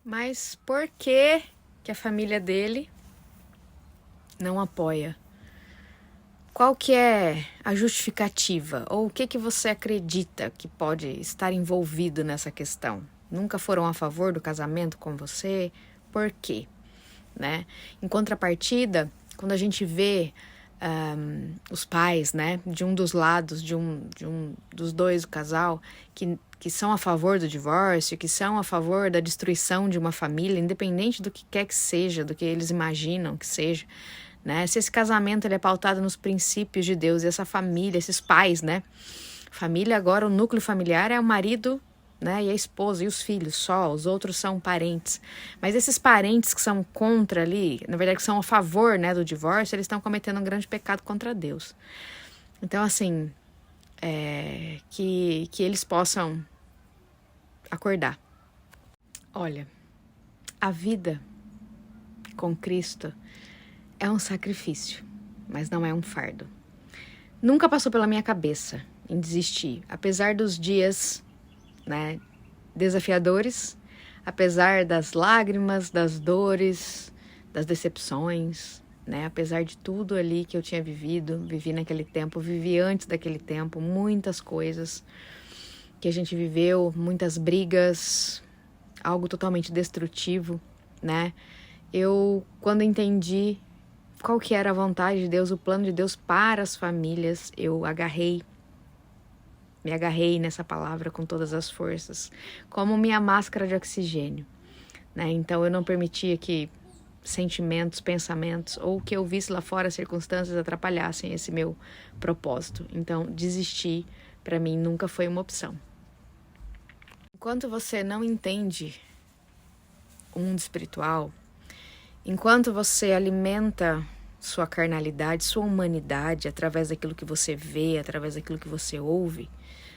Mas por que que a família dele não apoia? Qual que é a justificativa? Ou o que que você acredita que pode estar envolvido nessa questão? Nunca foram a favor do casamento com você? Por quê? Né? Em contrapartida, quando a gente vê os pais, né, de um dos lados, dos dois, do casal, que são a favor do divórcio, que são a favor da destruição de uma família, independente do que quer que seja, do que eles imaginam que seja, né? Se esse casamento ele é pautado nos princípios de Deus, e essa família, esses pais, né? Família agora, o núcleo familiar é o marido, né, e a esposa e os filhos só, os outros são parentes. Mas esses parentes que são contra ali, na verdade que são a favor, né, do divórcio, eles estão cometendo um grande pecado contra Deus. Então, assim, que eles possam acordar. Olha, a vida com Cristo é um sacrifício, mas não é um fardo. Nunca passou pela minha cabeça em desistir, apesar dos dias, né, desafiadores, apesar das lágrimas, das dores, das decepções, né, apesar de tudo ali que eu tinha vivi naquele tempo, vivi antes daquele tempo, muitas coisas que a gente viveu, muitas brigas, algo totalmente destrutivo, né? Eu, quando entendi qual que era a vontade de Deus, o plano de Deus para as famílias, eu me agarrei nessa palavra com todas as forças, como minha máscara de oxigênio, né? Então eu não permitia que sentimentos, pensamentos ou que eu visse lá fora circunstâncias atrapalhassem esse meu propósito. Então desistir para mim nunca foi uma opção. Enquanto você não entende o mundo espiritual, enquanto você alimenta sua carnalidade, sua humanidade através daquilo que você vê, através daquilo que você ouve,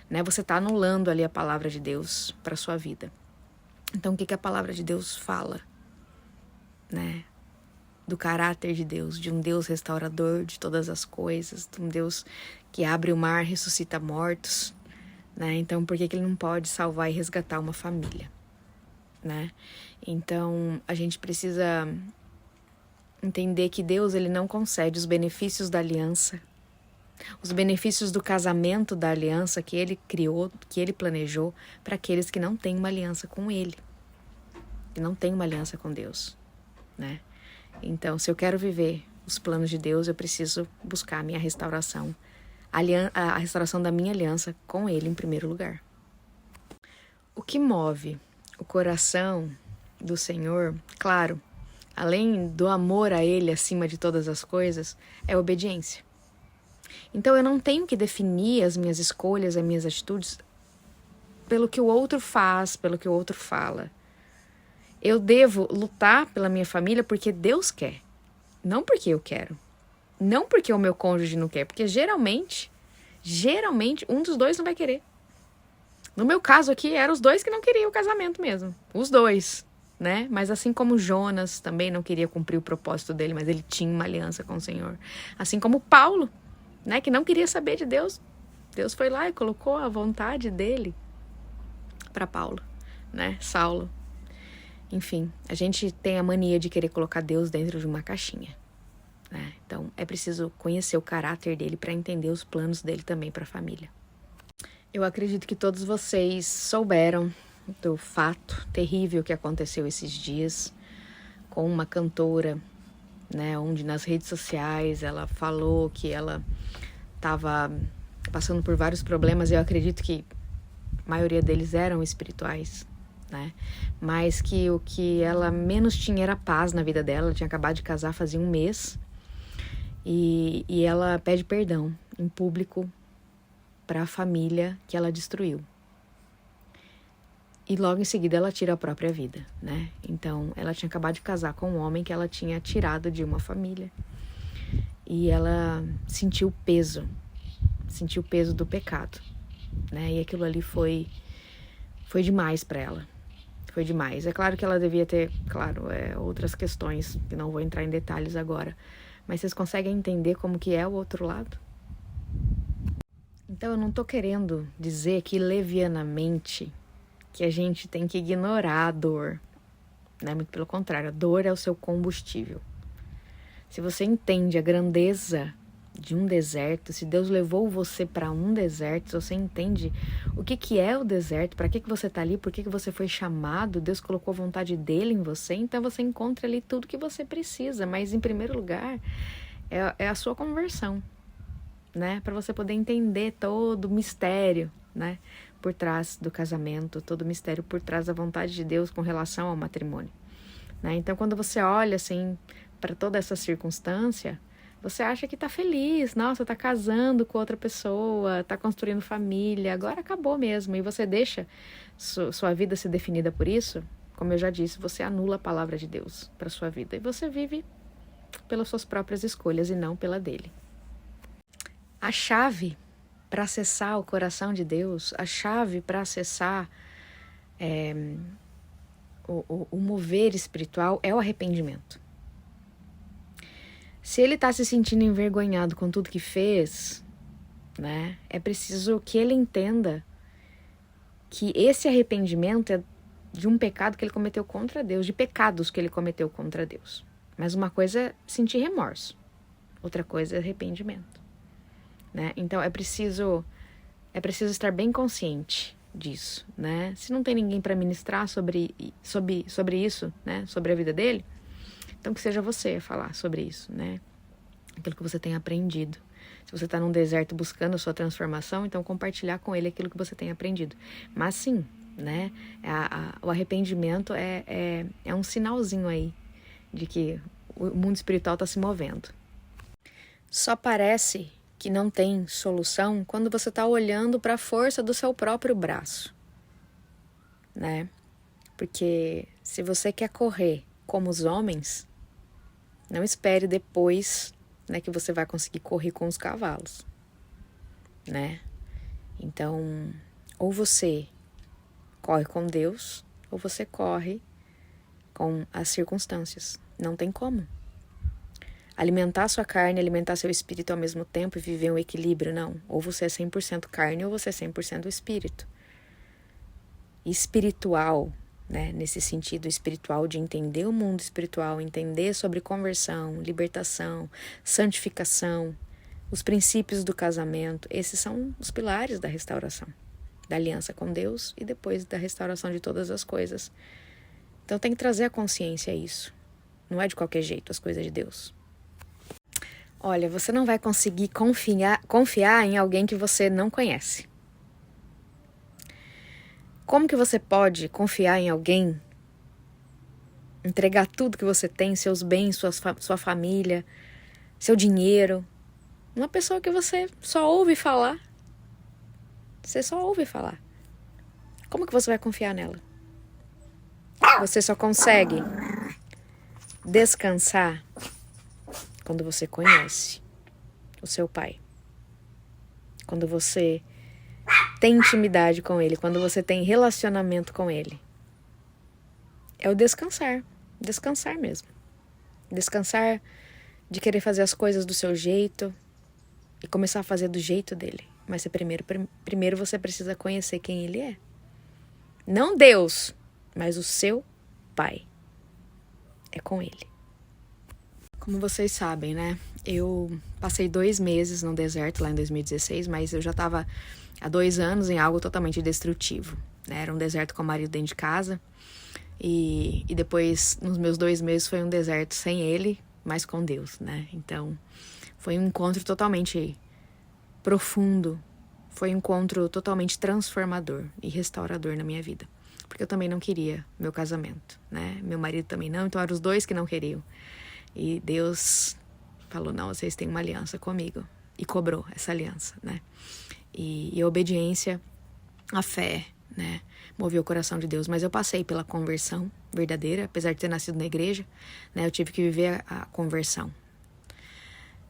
né, você está anulando ali a palavra de Deus para sua vida. Então, o que a palavra de Deus fala, né? Do caráter de Deus, de um Deus restaurador de todas as coisas, de um Deus que abre o mar, ressuscita mortos, né? Então, por que ele não pode salvar e resgatar uma família, né? Então, a gente precisa entender que Deus ele não concede os benefícios da aliança, os benefícios do casamento da aliança que ele criou, que ele planejou para aqueles que não têm uma aliança com ele, que não têm uma aliança com Deus, né? Então, se eu quero viver os planos de Deus, eu preciso buscar a minha restauração, a restauração da minha aliança com ele em primeiro lugar. O que move o coração do Senhor, claro, além do amor a ele acima de todas as coisas, é a obediência. Então eu não tenho que definir as minhas escolhas, as minhas atitudes pelo que o outro faz, pelo que o outro fala. Eu devo lutar pela minha família porque Deus quer, não porque eu quero. Não porque o meu cônjuge não quer, porque geralmente, um dos dois não vai querer. No meu caso aqui, eram os dois que não queriam o casamento mesmo. Os dois, né? Mas assim como Jonas também não queria cumprir o propósito dele, mas ele tinha uma aliança com o Senhor. Assim como Paulo, né? Que não queria saber de Deus. Deus foi lá e colocou a vontade dele para Paulo, né? Saulo. Enfim, a gente tem a mania de querer colocar Deus dentro de uma caixinha, né? Então, é preciso conhecer o caráter dele para entender os planos dele também para a família. Eu acredito que todos vocês souberam do fato terrível que aconteceu esses dias com uma cantora, né? Onde nas redes sociais ela falou que ela estava passando por vários problemas. Eu acredito que a maioria deles eram espirituais, né? Mas que o que ela menos tinha era paz na vida dela. Ela tinha acabado de casar fazia um mês. E ela pede perdão em público para a família que ela destruiu. E logo em seguida ela tira a própria vida, né? Então, ela tinha acabado de casar com um homem que ela tinha tirado de uma família. E ela sentiu o peso do pecado, né? E aquilo ali foi demais para ela. Foi demais. É claro que ela devia ter, outras questões, que não vou entrar em detalhes agora. Mas vocês conseguem entender como que é o outro lado? Então eu não tô querendo dizer aqui levianamente que a gente tem que ignorar a dor, né? Muito pelo contrário, a dor é o seu combustível. Se você entende a grandeza de um deserto, se Deus levou você para um deserto, se você entende o que é o deserto, para que você está ali, por que você foi chamado, Deus colocou a vontade dele em você, então você encontra ali tudo que você precisa, mas em primeiro lugar é a sua conversão, né? Para você poder entender todo o mistério, né? Por trás do casamento, todo o mistério por trás da vontade de Deus com relação ao matrimônio, né? Então quando você olha assim para toda essa circunstância, você acha que tá feliz, nossa, tá casando com outra pessoa, tá construindo família, agora acabou mesmo. E você deixa sua vida ser definida por isso, como eu já disse, você anula a palavra de Deus para sua vida. E você vive pelas suas próprias escolhas e não pela dele. A chave para acessar o coração de Deus, a chave para acessar o mover espiritual é o arrependimento. Se ele está se sentindo envergonhado com tudo que fez, né, é preciso que ele entenda que esse arrependimento é de um pecado que ele cometeu contra Deus, de pecados que ele cometeu contra Deus. Mas uma coisa é sentir remorso, outra coisa é arrependimento, né? Então é preciso estar bem consciente disso, né? Se não tem ninguém para ministrar sobre isso, né, sobre a vida dele, então que seja você a falar sobre isso, né? Aquilo que você tem aprendido. Se você está num deserto buscando a sua transformação, então compartilhar com ele aquilo que você tem aprendido. Mas sim, né? O arrependimento é um sinalzinho aí de que o mundo espiritual está se movendo. Só parece que não tem solução quando você está olhando para a força do seu próprio braço, né? Porque se você quer correr como os homens, não espere depois, né, que você vai conseguir correr com os cavalos, né? Então, ou você corre com Deus, ou você corre com as circunstâncias. Não tem como. Alimentar sua carne, alimentar seu espírito ao mesmo tempo e viver um equilíbrio, não. Ou você é 100% carne, ou você é 100% espírito. Espiritual, né, nesse sentido espiritual de entender o mundo espiritual, entender sobre conversão, libertação, santificação, os princípios do casamento, esses são os pilares da restauração, da aliança com Deus e depois da restauração de todas as coisas. Então tem que trazer a consciência a isso. Não é de qualquer jeito as coisas de Deus. Olha, você não vai conseguir confiar em alguém que você não conhece. Como que você pode confiar em alguém, entregar tudo que você tem, seus bens, sua família, seu dinheiro, uma pessoa que você só ouve falar? Você só ouve falar. Como que você vai confiar nela? Você só consegue descansar quando você conhece o seu pai. Quando você tem intimidade com ele, quando você tem relacionamento com ele. É o descansar mesmo. Descansar de querer fazer as coisas do seu jeito e começar a fazer do jeito dele. Mas primeiro você precisa conhecer quem ele é. Não Deus, mas o seu pai. É com ele. Como vocês sabem, né? Eu passei 2 meses no deserto lá em 2016, mas eu já estava há 2 anos em algo totalmente destrutivo, né? Era um deserto com o marido dentro de casa e depois, nos meus 2 meses, foi um deserto sem ele, mas com Deus, né? Então, foi um encontro totalmente profundo, foi um encontro totalmente transformador e restaurador na minha vida. Porque eu também não queria meu casamento, né? Meu marido também não, então eram os 2 que não queriam. E Deus falou, não, vocês têm uma aliança comigo. E cobrou essa aliança, né? E a obediência, a fé, né? Moveu o coração de Deus. Mas eu passei pela conversão verdadeira, apesar de ter nascido na igreja, né? Eu tive que viver a conversão.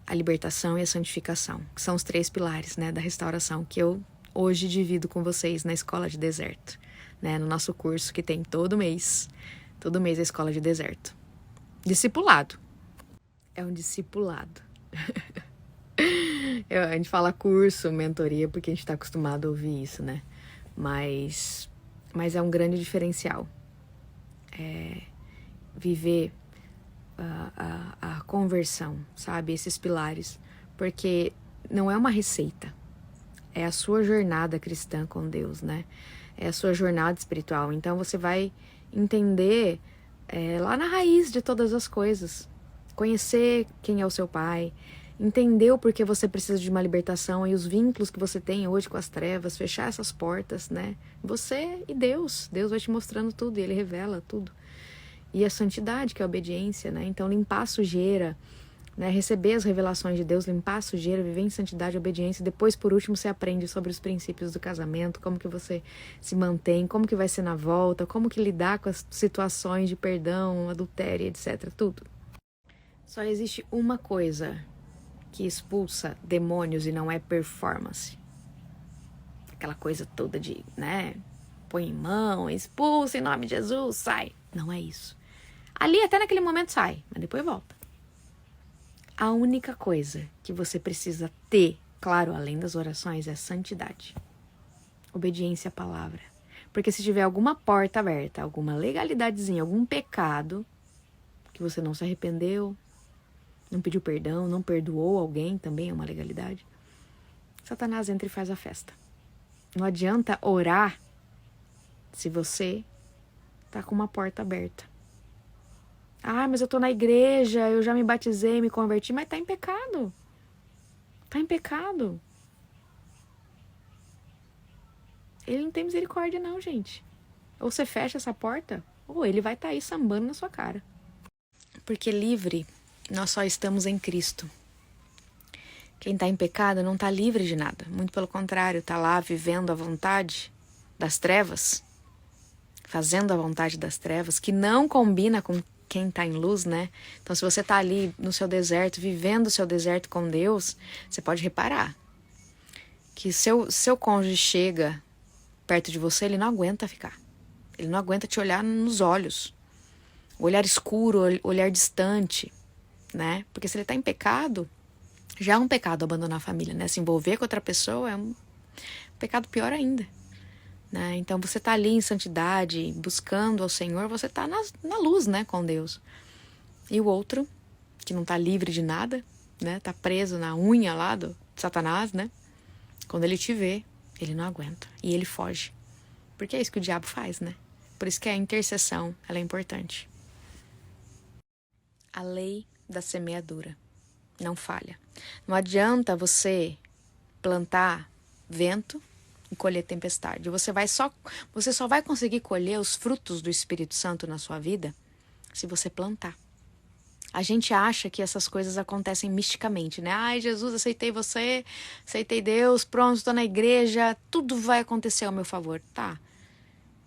A libertação e a santificação, que são os 3 pilares, né, da restauração, que eu hoje divido com vocês na Escola de Deserto, né? No nosso curso que tem todo mês a Escola de Deserto. Discipulado. É um discipulado. A gente fala curso, mentoria, porque a gente está acostumado a ouvir isso, né? Mas é um grande diferencial. viver a conversão, sabe? Esses pilares. Porque não é uma receita. É a sua jornada cristã com Deus, né? É a sua jornada espiritual. Então você vai entender lá na raiz de todas as coisas. Conhecer quem é o seu pai. Entender o porquê você precisa de uma libertação e os vínculos que você tem hoje com as trevas. Fechar essas portas, né? Você e Deus. Deus vai te mostrando tudo e Ele revela tudo. E a santidade, que é a obediência, né? Então limpar a sujeira, né? Receber as revelações de Deus, limpar a sujeira, viver em santidade e obediência. Depois, por último, você aprende sobre os princípios do casamento, como que você se mantém, como que vai ser na volta, como que lidar com as situações de perdão, adultério, etc. Tudo. Só existe uma coisa que expulsa demônios e não é performance. Aquela coisa toda de, né? Põe em mão, expulsa em nome de Jesus, sai. Não é isso. Ali até naquele momento sai, mas depois volta. A única coisa que você precisa ter, claro, além das orações, é santidade. Obediência à palavra. Porque se tiver alguma porta aberta, alguma legalidadezinha, algum pecado, que você não se arrependeu, não pediu perdão, não perdoou alguém, também é uma legalidade, Satanás entra e faz a festa. Não adianta orar se você tá com uma porta aberta. Ah, mas eu tô na igreja, eu já me batizei, me converti, mas tá em pecado. Tá em pecado. Ele não tem misericórdia não, gente. Ou você fecha essa porta, ou ele vai estar aí sambando na sua cara. Porque livre, nós só estamos em Cristo. Quem tá em pecado não tá livre de nada. Muito pelo contrário, tá lá vivendo a vontade das trevas, fazendo a vontade das trevas, que não combina com quem está em luz, né? Então, se você está ali no seu deserto, vivendo o seu deserto com Deus, você pode reparar que seu cônjuge chega perto de você, ele não aguenta ficar. Ele não aguenta te olhar nos olhos. Olhar escuro, olhar distante, né? Porque se ele está em pecado, já é um pecado abandonar a família, né? Se envolver com outra pessoa é um pecado pior ainda. Né? Então você está ali em santidade, buscando ao Senhor, você está na luz, né, com Deus. E o outro, que não está livre de nada, né, está preso na unha lá do Satanás, né? Quando ele te vê, ele não aguenta e ele foge. Porque é isso que o diabo faz, né? Por isso que a intercessão, ela é importante. A lei da semeadura não falha. Não adianta você plantar vento e colher tempestade. Você só vai conseguir colher os frutos do Espírito Santo na sua vida se você plantar. A gente acha que essas coisas acontecem misticamente, né? Ai, Jesus, aceitei você, aceitei Deus, pronto, estou na igreja, tudo vai acontecer ao meu favor. Tá.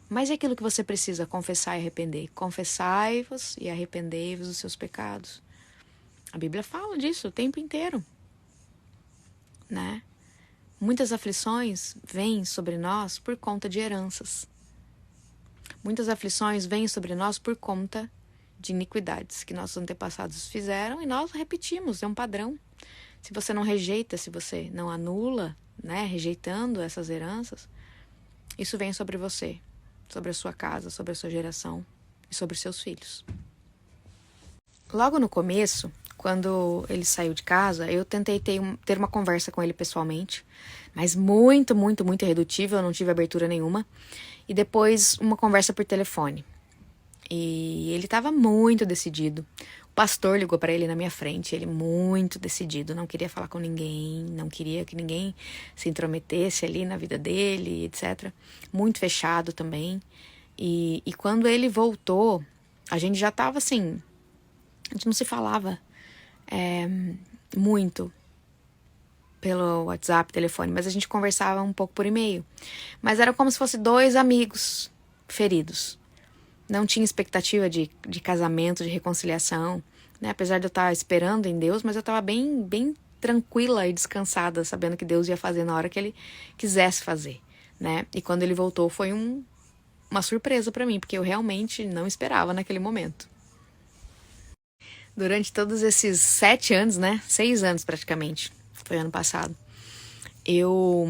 Mas é aquilo que você precisa, confessar e arrepender. Confessai-vos e arrependei-vos dos seus pecados. A Bíblia fala disso o tempo inteiro, né? Muitas aflições vêm sobre nós por conta de heranças. Muitas aflições vêm sobre nós por conta de iniquidades que nossos antepassados fizeram e nós repetimos, é um padrão. Se você não rejeita, se você não anula, né, rejeitando essas heranças, isso vem sobre você, sobre a sua casa, sobre a sua geração e sobre os seus filhos. Logo no começo, quando ele saiu de casa, eu tentei ter uma conversa com ele pessoalmente, mas muito, muito, muito irredutível, eu não tive abertura nenhuma. E depois uma conversa por telefone. E ele estava muito decidido. O pastor ligou para ele na minha frente, ele muito decidido, não queria falar com ninguém, não queria que ninguém se intrometesse ali na vida dele, etc. Muito fechado também. E quando ele voltou, a gente já estava assim, a gente não se falava muito pelo WhatsApp, telefone, mas a gente conversava um pouco por e-mail. Mas era como se fosse dois amigos feridos. Não tinha expectativa de casamento, de reconciliação, né? Apesar de eu estar esperando em Deus, mas eu estava bem, bem tranquila e descansada, sabendo que Deus ia fazer na hora que Ele quisesse fazer, né? E quando Ele voltou foi uma surpresa para mim, porque eu realmente não esperava naquele momento. Durante todos esses 7 anos, né? 6 anos praticamente, foi ano passado, eu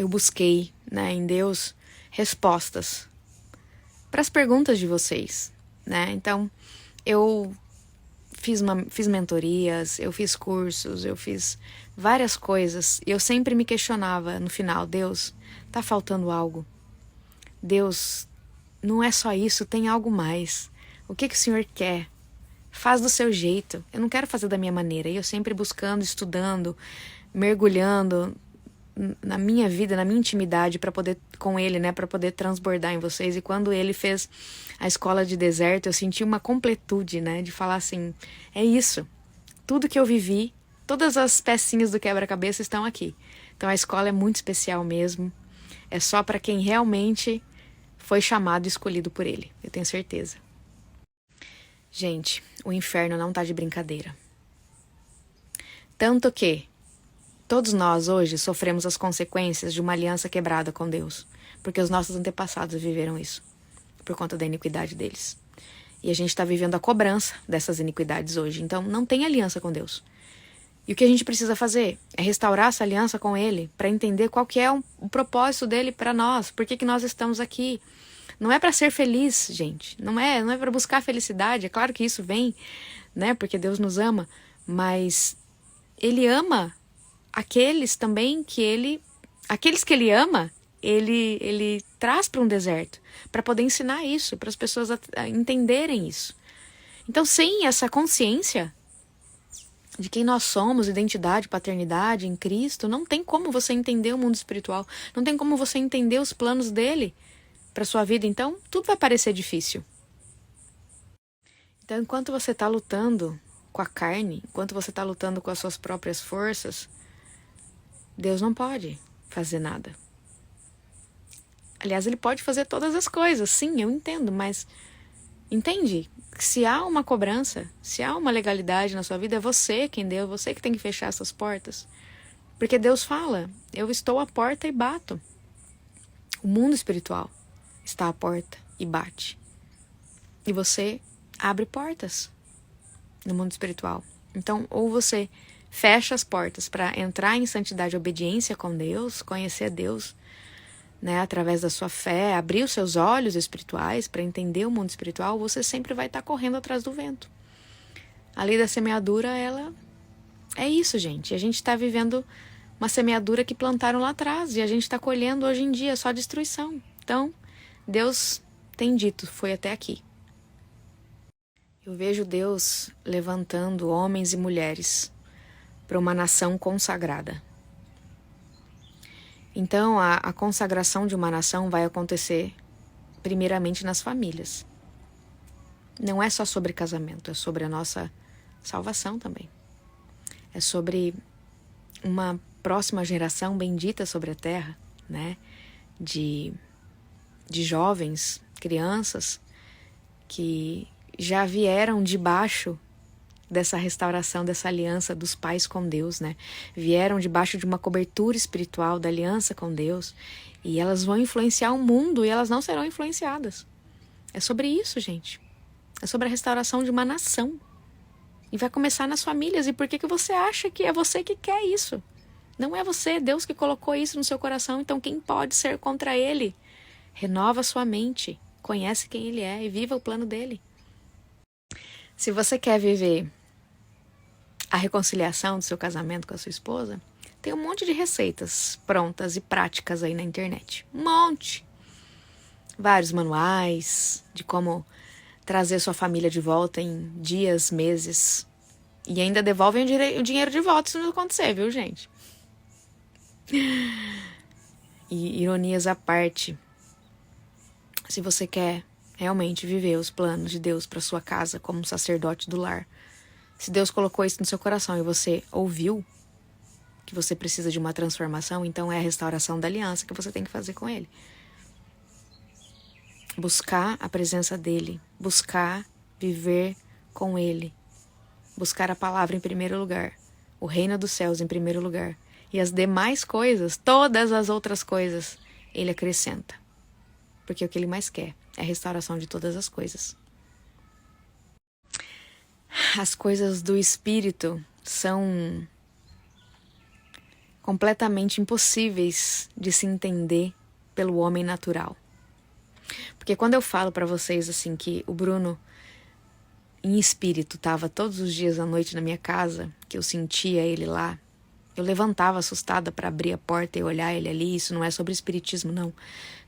busquei, né, em Deus respostas para as perguntas de vocês, né? Então, eu fiz mentorias, eu fiz cursos, eu fiz várias coisas. E eu sempre me questionava no final: Deus, tá faltando algo? Deus, não é só isso, tem algo mais. O que o Senhor quer? Faz do seu jeito. Eu não quero fazer da minha maneira. E eu sempre buscando, estudando, mergulhando na minha vida, na minha intimidade para poder com ele, né, para poder transbordar em vocês. E quando ele fez a escola de deserto, eu senti uma completude, né, de falar assim, é isso. Tudo que eu vivi, todas as pecinhas do quebra-cabeça estão aqui. Então a escola é muito especial mesmo. É só para quem realmente foi chamado e escolhido por ele. Eu tenho certeza. Gente, o inferno não tá de brincadeira. Tanto que todos nós hoje sofremos as consequências de uma aliança quebrada com Deus, porque os nossos antepassados viveram isso, por conta da iniquidade deles. E a gente está vivendo a cobrança dessas iniquidades hoje, então não tem aliança com Deus. E o que a gente precisa fazer é restaurar essa aliança com Ele, para entender qual que é o propósito dele para nós, por que nós estamos aqui. Não é para ser feliz, gente, não é para buscar felicidade, é claro que isso vem, né, porque Deus nos ama, mas Ele ama aqueles também aqueles que ele ama, ele traz para um deserto, para poder ensinar isso, para as pessoas a entenderem isso. Então, sem essa consciência de quem nós somos, identidade, paternidade em Cristo, não tem como você entender o mundo espiritual, não tem como você entender os planos dele para sua vida, então tudo vai parecer difícil. Então, enquanto você está lutando com a carne, enquanto você está lutando com as suas próprias forças, Deus não pode fazer nada. Aliás, ele pode fazer todas as coisas, sim, eu entendo, mas entende? Se há uma cobrança, se há uma legalidade na sua vida, é você quem deu, você que tem que fechar essas portas. Porque Deus fala, eu estou à porta e bato. O mundo espiritual está à porta e bate. E você abre portas no mundo espiritual. Então, ou você fecha as portas para entrar em santidade e obediência com Deus, conhecer Deus, né, através da sua fé, abrir os seus olhos espirituais para entender o mundo espiritual, você sempre vai estar correndo atrás do vento. A lei da semeadura, ela é isso, gente. A gente está vivendo uma semeadura que plantaram lá atrás e a gente está colhendo hoje em dia só destruição. Então, Deus tem dito, foi até aqui. Eu vejo Deus levantando homens e mulheres para uma nação consagrada. Então, a consagração de uma nação vai acontecer primeiramente nas famílias. Não é só sobre casamento, é sobre a nossa salvação também. É sobre uma próxima geração bendita sobre a terra, né? De jovens, crianças que já vieram debaixo dessa restauração, dessa aliança dos pais com Deus, né? Vieram debaixo de uma cobertura espiritual da aliança com Deus e elas vão influenciar o mundo e elas não serão influenciadas. É sobre isso, gente. É sobre a restauração de uma nação. E vai começar nas famílias. E por que você acha que é você que quer isso? Não é você, é Deus que colocou isso no seu coração. Então quem pode ser contra Ele? Renova sua mente, conhece quem Ele é e viva o plano dele. Se você quer viver a reconciliação do seu casamento com a sua esposa, tem um monte de receitas prontas e práticas aí na internet. Um monte. Vários manuais de como trazer sua família de volta em dias, meses. E ainda devolvem o dinheiro de volta se não acontecer, viu, gente? E ironias à parte. Se você quer realmente viver os planos de Deus para sua casa como um sacerdote do lar, se Deus colocou isso no seu coração e você ouviu que você precisa de uma transformação, então é a restauração da aliança que você tem que fazer com Ele. Buscar a presença dEle, buscar viver com Ele, buscar a palavra em primeiro lugar, o reino dos céus em primeiro lugar, e as demais coisas, todas as outras coisas, Ele acrescenta. Porque o que Ele mais quer é a restauração de todas as coisas. As coisas do Espírito são completamente impossíveis de se entender pelo homem natural. Porque quando eu falo pra vocês assim que o Bruno em espírito tava todos os dias à noite na minha casa, que eu sentia ele lá, eu levantava assustada pra abrir a porta e olhar ele ali. Isso não é sobre espiritismo, não.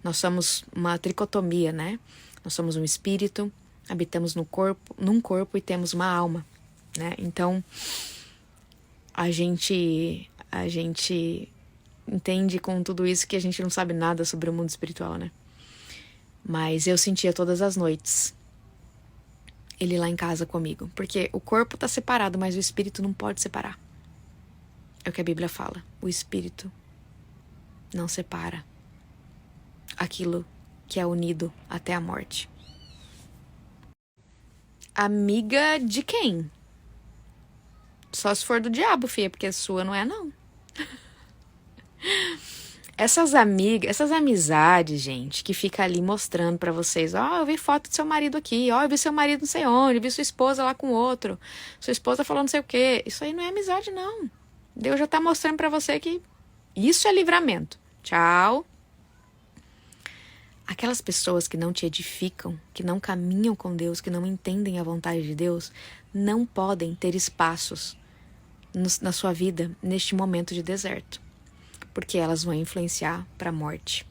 Nós somos uma tricotomia, né? Nós somos um espírito, habitamos num corpo e temos uma alma, né? Então, a gente entende com tudo isso que a gente não sabe nada sobre o mundo espiritual, né? Mas eu sentia todas as noites ele lá em casa comigo. Porque o corpo tá separado, mas o espírito não pode separar. É o que a Bíblia fala. O espírito não separa aquilo que é unido até a morte. Amiga de quem? Só se for do diabo, filha, porque a sua não é, não. Essas amizades, gente, que fica ali mostrando pra vocês, ó, eu vi foto do seu marido aqui, ó, eu vi seu marido não sei onde, eu vi sua esposa lá com outro, sua esposa falando não sei o quê. Isso aí não é amizade, não. Deus já tá mostrando pra você que isso é livramento. Tchau. Aquelas pessoas que não te edificam, que não caminham com Deus, que não entendem a vontade de Deus, não podem ter espaços na sua vida neste momento de deserto. Porque elas vão influenciar para a morte.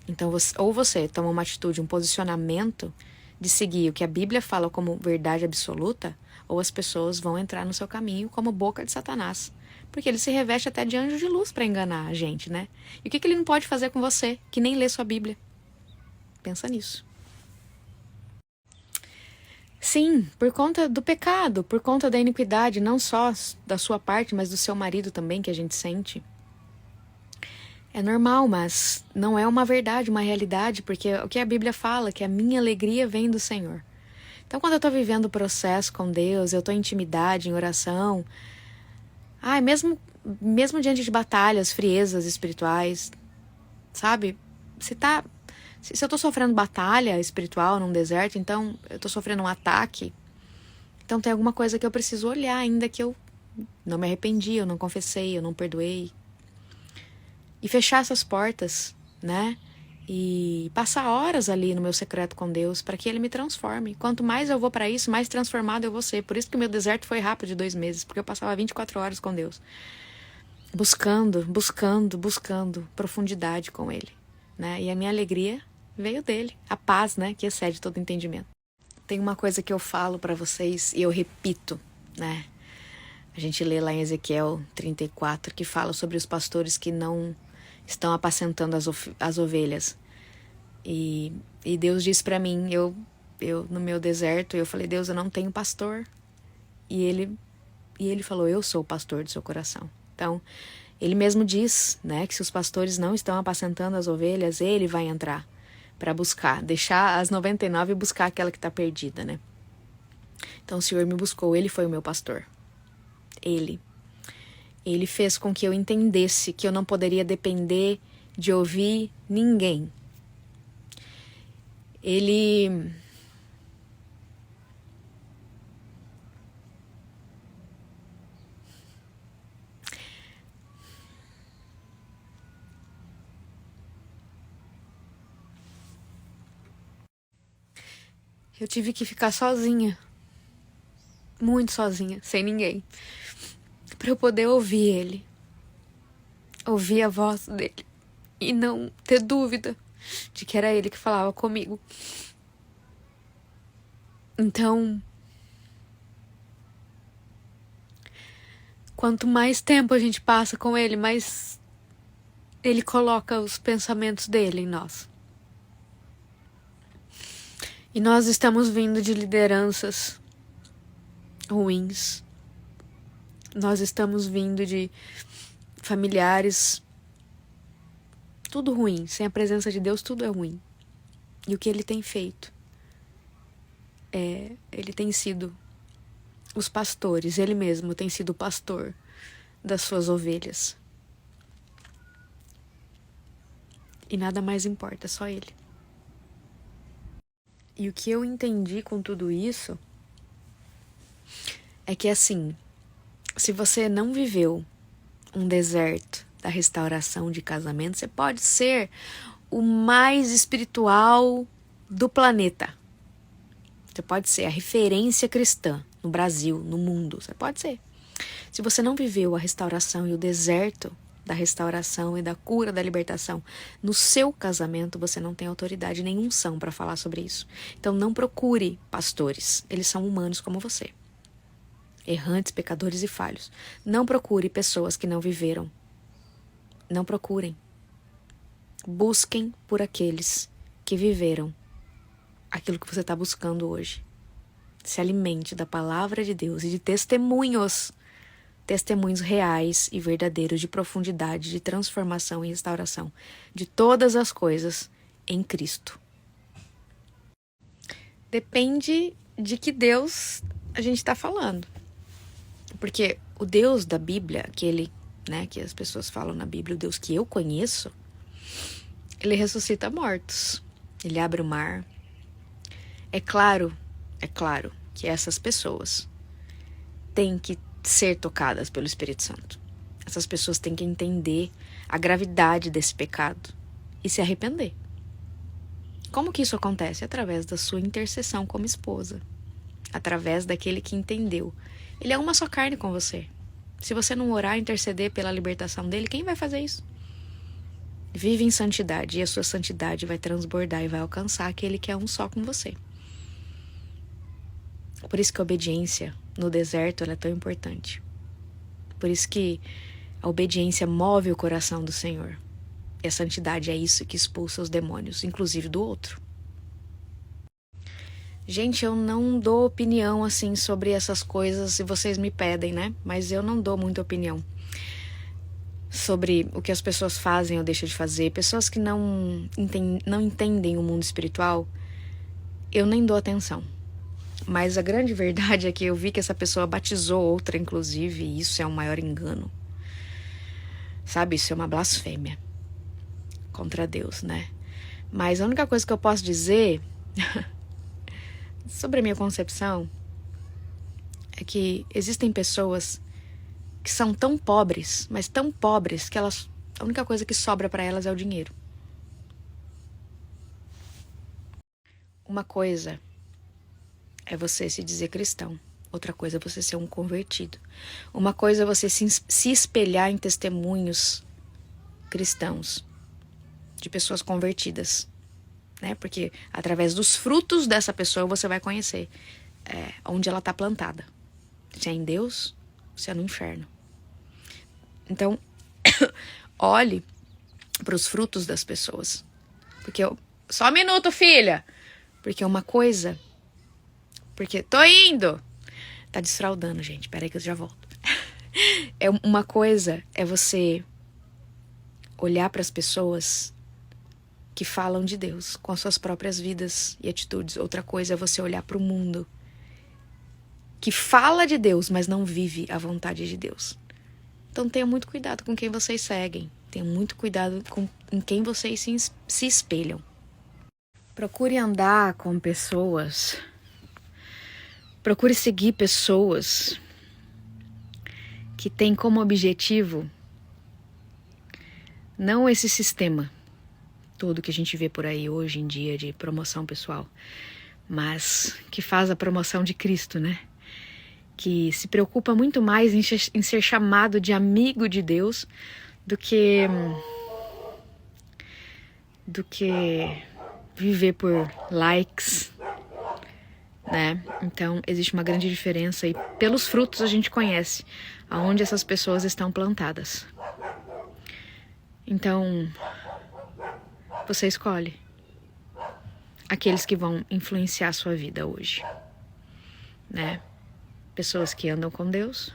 Então, ou você toma uma atitude, um posicionamento de seguir o que a Bíblia fala como verdade absoluta, ou as pessoas vão entrar no seu caminho como boca de Satanás. Porque ele se reveste até de anjo de luz para enganar a gente, né? E o que ele não pode fazer com você, que nem lê sua Bíblia? Pensa nisso. Sim, por conta do pecado, por conta da iniquidade, não só da sua parte, mas do seu marido também, que a gente sente. É normal, mas não é uma verdade, uma realidade, porque o que a Bíblia fala, que a minha alegria vem do Senhor. Então, quando eu tô vivendo o processo com Deus, eu tô em intimidade, em oração, mesmo diante de batalhas, friezas espirituais, sabe? Se eu tô sofrendo batalha espiritual num deserto, então eu tô sofrendo um ataque, então tem alguma coisa que eu preciso olhar, ainda que eu não me arrependi, eu não confessei, eu não perdoei. E fechar essas portas, né? E passar horas ali no meu secreto com Deus para que Ele me transforme. Quanto mais eu vou para isso, mais transformado eu vou ser. Por isso que o meu deserto foi rápido de 2 meses, porque eu passava 24 horas com Deus. Buscando profundidade com Ele, né? E a minha alegria veio dele. A paz, né? Que excede todo entendimento. Tem uma coisa que eu falo para vocês e eu repito, né? A gente lê lá em Ezequiel 34 que fala sobre os pastores que não estão apacentando as ovelhas. E Deus disse para mim, eu no meu deserto, eu falei, Deus, eu não tenho pastor. E ele falou, eu sou o pastor do seu coração. Então, ele mesmo diz, né, que se os pastores não estão apacentando as ovelhas, ele vai entrar para buscar, deixar as 99 e buscar aquela que está perdida, né? Então, o Senhor me buscou, ele foi o meu pastor. Ele fez com que eu entendesse que eu não poderia depender de ouvir ninguém. Eu tive que ficar sozinha. Muito sozinha, sem ninguém. Para eu poder ouvir ele. Ouvir a voz dele. E não ter dúvida de que era ele que falava comigo. Então, quanto mais tempo a gente passa com ele, mais ele coloca os pensamentos dele em nós. E nós estamos vindo de lideranças ruins. Nós estamos vindo de familiares. Tudo ruim. Sem a presença de Deus, tudo é ruim. E o que ele tem feito? Ele tem sido os pastores. Ele mesmo tem sido o pastor das suas ovelhas. E nada mais importa, só ele. E o que eu entendi com tudo isso é que, assim, se você não viveu um deserto da restauração de casamento, você pode ser o mais espiritual do planeta. Você pode ser a referência cristã no Brasil, no mundo. Você pode ser. Se você não viveu a restauração e o deserto da restauração e da cura, da libertação no seu casamento, você não tem autoridade nem unção para falar sobre isso. Então não procure pastores. Eles são humanos como você. Errantes, pecadores e falhos. Não procure pessoas que não viveram. Não procurem. Busquem por aqueles que viveram aquilo que você está buscando hoje. Se alimente da palavra de Deus e de testemunhos reais e verdadeiros de profundidade, de transformação e restauração de todas as coisas em Cristo. Depende de que Deus a gente está falando. Porque o Deus da Bíblia, aquele, né, que as pessoas falam na Bíblia, o Deus que eu conheço, ele ressuscita mortos. Ele abre o mar. É claro que essas pessoas têm que ser tocadas pelo Espírito Santo. Essas pessoas têm que entender a gravidade desse pecado e se arrepender. Como que isso acontece? Através da sua intercessão como esposa. Através daquele que entendeu. Ele é uma só carne com você. Se você não orar e interceder pela libertação dele, quem vai fazer isso? Vive em santidade e a sua santidade vai transbordar e vai alcançar aquele que é um só com você. Por isso que a obediência no deserto ela é tão importante. Por isso que a obediência move o coração do Senhor. E a santidade é isso que expulsa os demônios, inclusive do outro. Gente, eu não dou opinião assim sobre essas coisas se vocês me pedem, né? Mas eu não dou muita opinião sobre o que as pessoas fazem ou deixam de fazer. Pessoas que não entendem o mundo espiritual, eu nem dou atenção. Mas a grande verdade é que eu vi que essa pessoa batizou outra, inclusive, e isso é um maior engano. Sabe, isso é uma blasfêmia contra Deus, né? Mas a única coisa que eu posso dizer sobre a minha concepção é que existem pessoas que são tão pobres, mas tão pobres, que a única coisa que sobra para elas é o dinheiro. Uma coisa é você se dizer cristão. Outra coisa é você ser um convertido. Uma coisa é você se espelhar em testemunhos cristãos, de pessoas convertidas, né? Porque através dos frutos dessa pessoa você vai conhecer onde ela está plantada. Se é em Deus, se é no inferno. Então, olhe para os frutos das pessoas. Só um minuto, filha! Porque uma coisa... Porque tô indo! Tá desfraudando, gente. Peraí que eu já volto. Uma coisa é você olhar para as pessoas que falam de Deus com as suas próprias vidas e atitudes. Outra coisa é você olhar para o mundo que fala de Deus, mas não vive a vontade de Deus. Então tenha muito cuidado com quem vocês seguem. Tenha muito cuidado em quem vocês se espelham. Procure andar com pessoas... Procure seguir pessoas que têm como objetivo não esse sistema todo que a gente vê por aí hoje em dia de promoção pessoal, mas que faz a promoção de Cristo, né? Que se preocupa muito mais em ser chamado de amigo de Deus do que viver por likes, né? Então existe uma grande diferença e pelos frutos a gente conhece aonde essas pessoas estão plantadas. Então você escolhe aqueles que vão influenciar a sua vida hoje, né? Pessoas que andam com Deus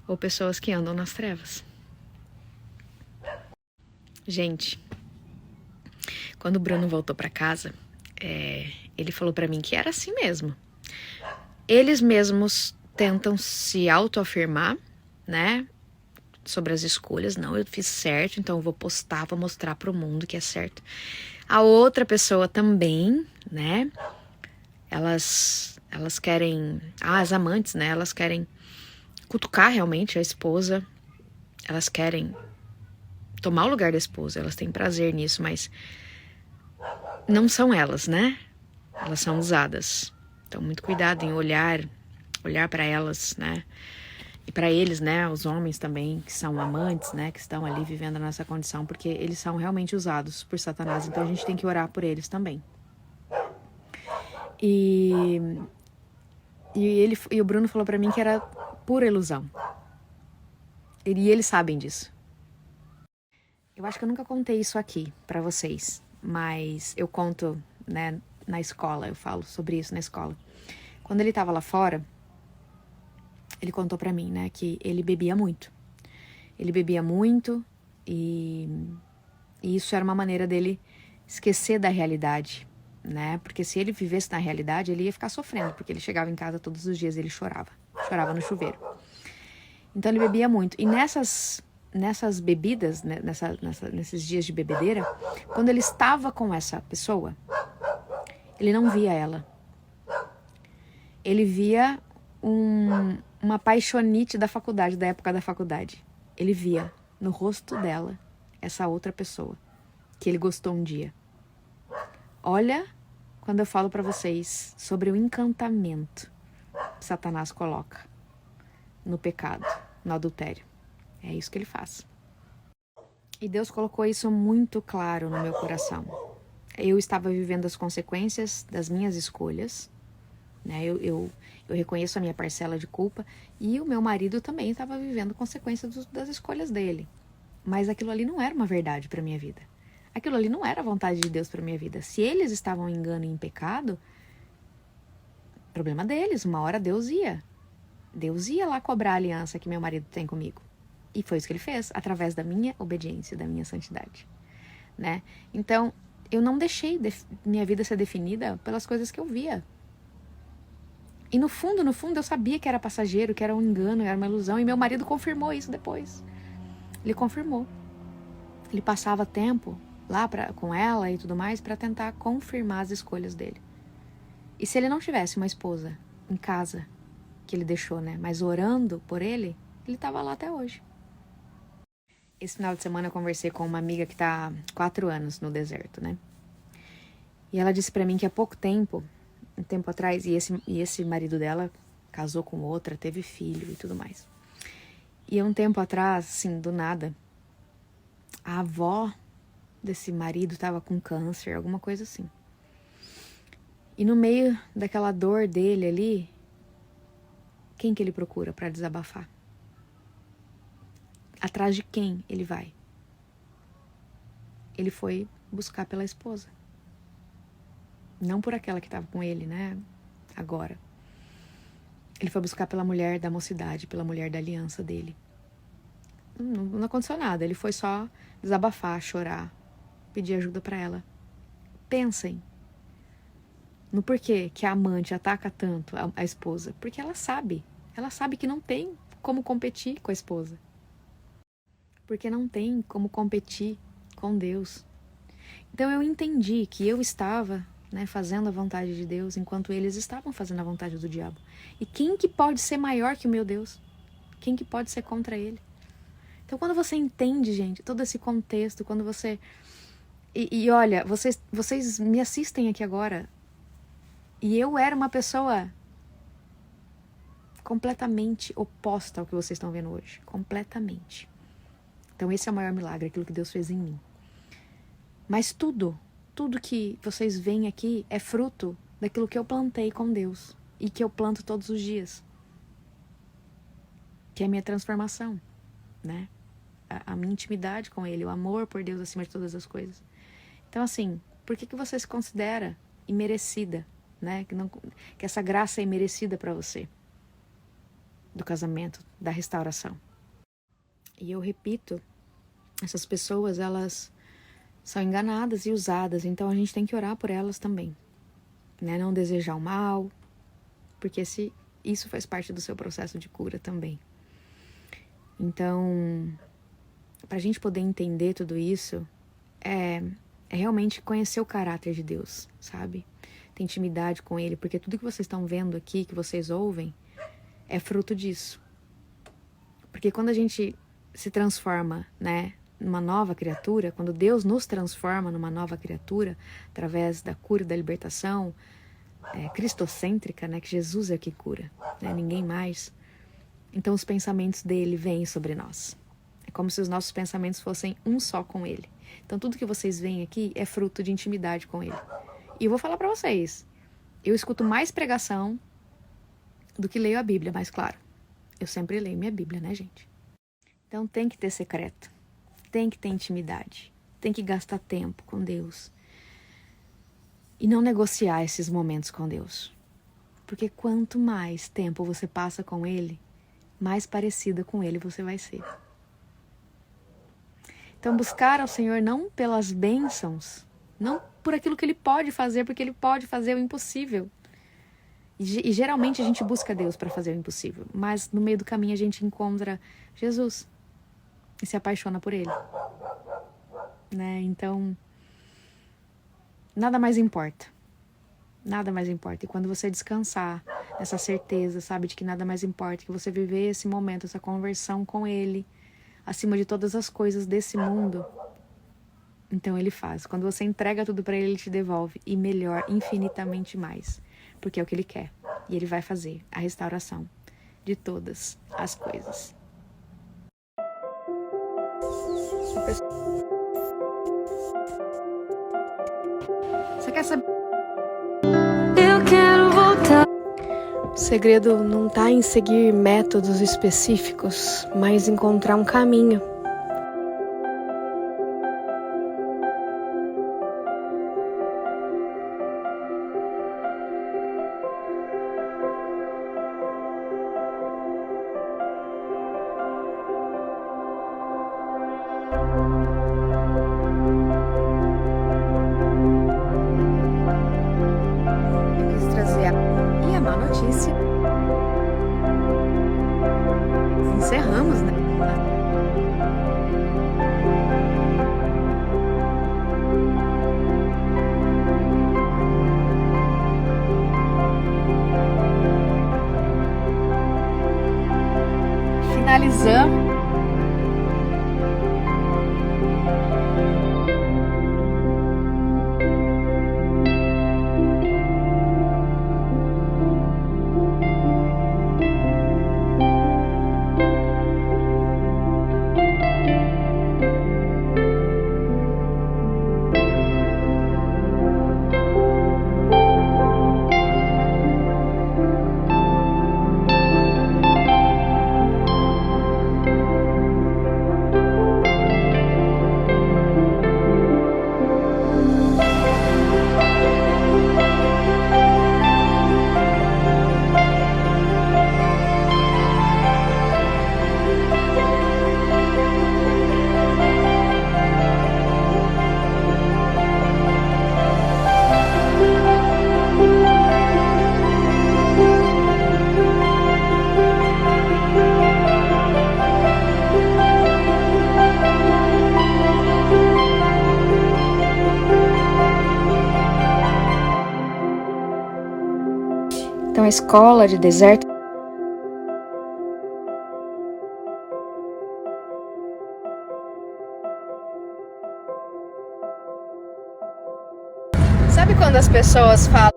ou pessoas que andam nas trevas. Gente, quando o Bruno voltou para casa, ele falou para mim que era assim mesmo. Eles mesmos tentam se autoafirmar, né? Sobre as escolhas. Não, eu fiz certo, então eu vou postar, vou mostrar pro mundo que é certo. A outra pessoa também, né? Elas querem... as amantes, né? Elas querem cutucar realmente a esposa. Elas querem tomar o lugar da esposa, elas têm prazer nisso, mas não são elas, né? Elas são usadas. Então, muito cuidado em olhar para elas, né? E para eles, né? Os homens também, que são amantes, né? Que estão ali vivendo a nossa condição, porque eles são realmente usados por Satanás. Então, a gente tem que orar por eles também. E o Bruno falou para mim que era pura ilusão. E eles sabem disso. Eu acho que eu nunca contei isso aqui para vocês, mas eu conto, né, na escola, eu falo sobre isso na escola. Quando ele tava lá fora, ele contou para mim, né, que ele bebia muito. Ele bebia muito e isso era uma maneira dele esquecer da realidade, né? Porque se ele vivesse na realidade, ele ia ficar sofrendo, porque ele chegava em casa todos os dias e ele chorava no chuveiro. Então ele bebia muito. E nessas bebidas, né, nesses dias de bebedeira, quando ele estava com essa pessoa, ele não via ela. Ele via uma paixonite da faculdade, da época da faculdade. Ele via no rosto dela essa outra pessoa que ele gostou um dia. Olha quando eu falo para vocês sobre o encantamento que Satanás coloca no pecado, no adultério. É isso que ele faz. E Deus colocou isso muito claro no meu coração. Eu estava vivendo as consequências das minhas escolhas, né? Eu reconheço a minha parcela de culpa e o meu marido também estava vivendo consequências das escolhas dele. Mas aquilo ali não era uma verdade para minha vida. Aquilo ali não era a vontade de Deus para minha vida. Se eles estavam em engano e em pecado, problema deles. Uma hora Deus ia lá cobrar a aliança que meu marido tem comigo. E foi isso que ele fez, através da minha obediência, da minha santidade, né? Então, eu não deixei minha vida ser definida pelas coisas que eu via. E no fundo, eu sabia que era passageiro, que era um engano, era uma ilusão. E meu marido confirmou isso depois. Ele confirmou. Ele passava tempo lá com ela e tudo mais para tentar confirmar as escolhas dele. E se ele não tivesse uma esposa em casa, que ele deixou, né? Mas orando por ele estava lá até hoje. Esse final de semana eu conversei com uma amiga que tá há 4 anos no deserto, né? E ela disse para mim que há pouco tempo, um tempo atrás, e esse marido dela casou com outra, teve filho e tudo mais. E um tempo atrás, assim, do nada, a avó desse marido estava com câncer, alguma coisa assim. E no meio daquela dor dele ali, quem que ele procura para desabafar? Atrás de quem ele vai? Ele foi buscar pela esposa. Não por aquela que estava com ele, né? Agora. Ele foi buscar pela mulher da mocidade, pela mulher da aliança dele. Não aconteceu nada, ele foi só desabafar, chorar, pedir ajuda para ela. Pensem no porquê que a amante ataca tanto a esposa. Porque ela sabe que não tem como competir com a esposa. Porque não tem como competir com Deus. Então eu entendi que eu estava, né, fazendo a vontade de Deus, enquanto eles estavam fazendo a vontade do diabo. E quem que pode ser maior que o meu Deus? Quem que pode ser contra ele? Então quando você entende, gente, todo esse contexto, quando você... E olha, vocês me assistem aqui agora, e eu era uma pessoa completamente oposta ao que vocês estão vendo hoje. Completamente. Então esse é o maior milagre, aquilo que Deus fez em mim. Mas tudo que vocês veem aqui é fruto daquilo que eu plantei com Deus e que eu planto todos os dias. Que é a minha transformação, né? A minha intimidade com Ele, o amor por Deus acima de todas as coisas. Então assim, por que você se considera imerecida, né? Que essa graça é imerecida para você? Do casamento, da restauração. E eu repito, essas pessoas, elas são enganadas e usadas, então a gente tem que orar por elas também, né? Não desejar o mal, porque isso faz parte do seu processo de cura também. Então, para a gente poder entender tudo isso, é realmente conhecer o caráter de Deus, sabe? Ter intimidade com Ele, porque tudo que vocês estão vendo aqui, que vocês ouvem, é fruto disso. Porque quando a gente se transforma, né, numa nova criatura, quando Deus nos transforma numa nova criatura, através da cura e da libertação cristocêntrica, né, que Jesus é que cura, né, ninguém mais. Então os pensamentos dele vêm sobre nós. É como se os nossos pensamentos fossem um só com ele. Então tudo que vocês veem aqui é fruto de intimidade com ele. E eu vou falar para vocês, eu escuto mais pregação do que leio a Bíblia, mas claro, eu sempre leio minha Bíblia, né, gente? Então tem que ter secreto, tem que ter intimidade, tem que gastar tempo com Deus. E não negociar esses momentos com Deus. Porque quanto mais tempo você passa com Ele, mais parecida com Ele você vai ser. Então buscar ao Senhor não pelas bênçãos, não por aquilo que Ele pode fazer, porque Ele pode fazer o impossível. E geralmente a gente busca Deus para fazer o impossível, mas no meio do caminho a gente encontra Jesus e se apaixona por Ele. Né? Então, nada mais importa. Nada mais importa. E quando você descansar nessa certeza, sabe, de que nada mais importa, que você viver esse momento, essa conversão com Ele, acima de todas as coisas desse mundo, então Ele faz. Quando você entrega tudo para Ele, Ele te devolve. E melhor, infinitamente mais. Porque é o que Ele quer. E Ele vai fazer a restauração de todas as coisas. Você quer saber? Eu quero voltar. O segredo não está em seguir métodos específicos, mas encontrar um caminho. Notícia. Encerramos, né? Finalizamos. Então a escola de deserto sabe quando as pessoas falam